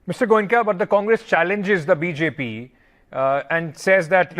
Mr. Goenka, but the Congress challenges the BJP and says that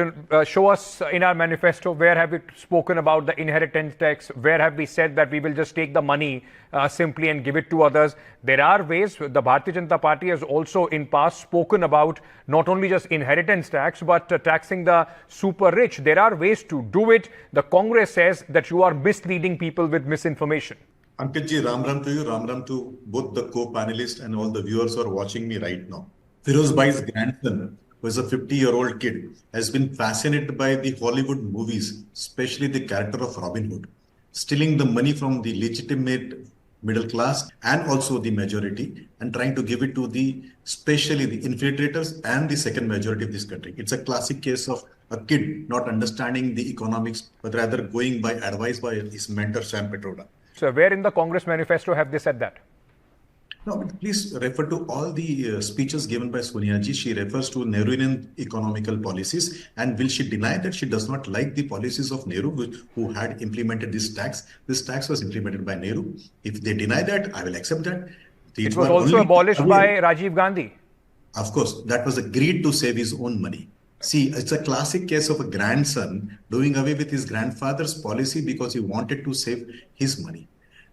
show us in our manifesto where have we spoken about the inheritance tax, where have we said that we will just take the money simply and give it to others. There are ways. The Bharatiya Janata Party has also in past spoken about not only just inheritance tax but taxing the super rich. There are ways to do it. The Congress says that you are misleading people with misinformation. Ankit ji, Ram Ram to you, Ram Ram to both the co-panelists and all the viewers who are watching me right now. Firoz Bhai's grandson, who is a 50-year-old kid, has been fascinated by the Hollywood movies, especially the character of Robin Hood, stealing the money from the legitimate middle class and also the majority and trying to give it to especially the infiltrators and the second majority of this country. It's a classic case of a kid not understanding the economics, but rather going by advice by his mentor, Sam Petroda. So where in the Congress manifesto have they said that? No, but please refer to all the speeches given by Sonia ji. She refers to Nehruvian economical policies. And will she deny that she does not like the policies of Nehru, who had implemented this tax? This tax was implemented by Nehru. If they deny that, I will accept that. It was also abolished by Rajiv Gandhi. Of course, that was agreed to save his own money. See, it's a classic case of a grandson doing away with his grandfather's policy because he wanted to save his money.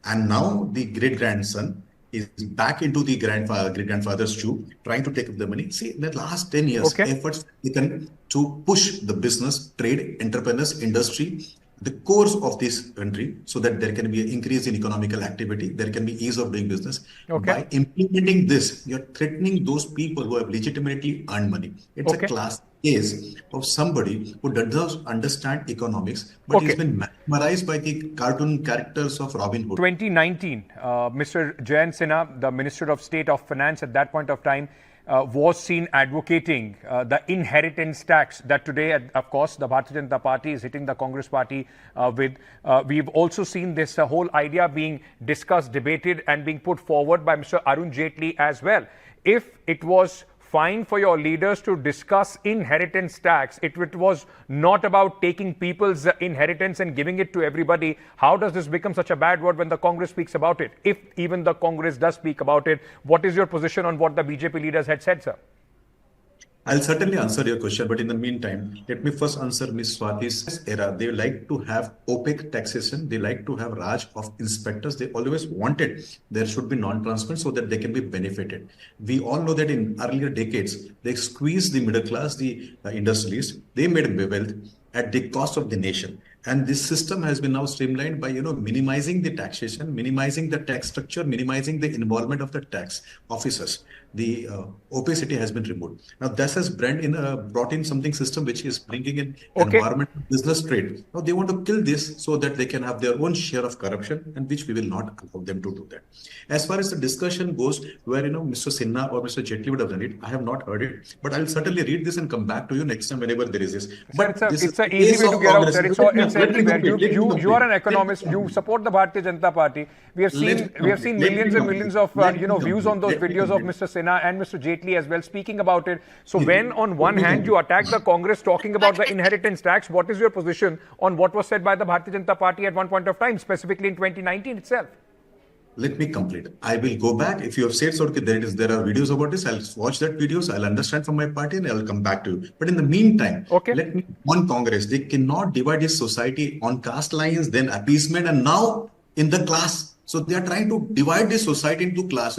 And now the great-grandson is back into the great-grandfather's shoe, trying to take up the money. See, in the last 10 years, efforts taken to push the business, trade, entrepreneurs, industry, the cores of this country, so that there can be an increase in economical activity, there can be ease of doing business. By implementing this, you're threatening those people who have legitimately earned money. It's a class case of somebody who does not understand economics, but he's been mesmerized by the cartoon characters of Robin Hood. 2019, Mr. Jayant Sinha, the Minister of State of Finance at that point of time, was seen advocating the inheritance tax that today, of course, the Bharatiya Janata Party is hitting the Congress Party with. We've also seen this whole idea being discussed, debated and being put forward by Mr. Arun Jaitley as well. If it was fine for your leaders to discuss inheritance tax, it was not about taking people's inheritance and giving it to everybody, how does this become such a bad word when the Congress speaks about it? If even the Congress does speak about it, what is your position on what the BJP leaders had said, sir? I'll certainly answer your question, but in the meantime, let me first answer Ms. Swati's era. They like to have opaque taxation. They like to have Raj of inspectors. They always wanted there should be non-transparent so that they can be benefited. We all know that in earlier decades, they squeezed the middle class, the industrialists. They made wealth at the cost of the nation. And this system has been now streamlined by, minimizing the taxation, minimizing the tax structure, minimizing the involvement of the tax officers. The opacity has been removed. Now, this has brought in something system which is bringing in environment, business, trade. Now, they want to kill this so that they can have their own share of corruption, and which we will not allow them to do that. As far as the discussion goes, where Mr. Sinha or Mr. Jaitley would have done it, I have not heard it, but I'll certainly read this and come back to you next time whenever there is this. But it's an easy way to get out there. It's everywhere. You are an economist. You support the Bharatiya Janata Party. We have seen millions and millions of views on those videos of Mr. Sinha and Mr. Jaitley as well speaking about it. So when on one hand you attack the Congress talking about the inheritance tax, what is your position on what was said by the Bharatiya Janata Party at one point of time, specifically in 2019 itself? Let me complete. I will go back. If you have said so, there are videos about this. I'll watch that videos. I'll understand from my party and I'll come back to you. But in the meantime, let me on Congress. They cannot divide this society on caste lines, then appeasement, and now in the class. So they are trying to divide this society into class.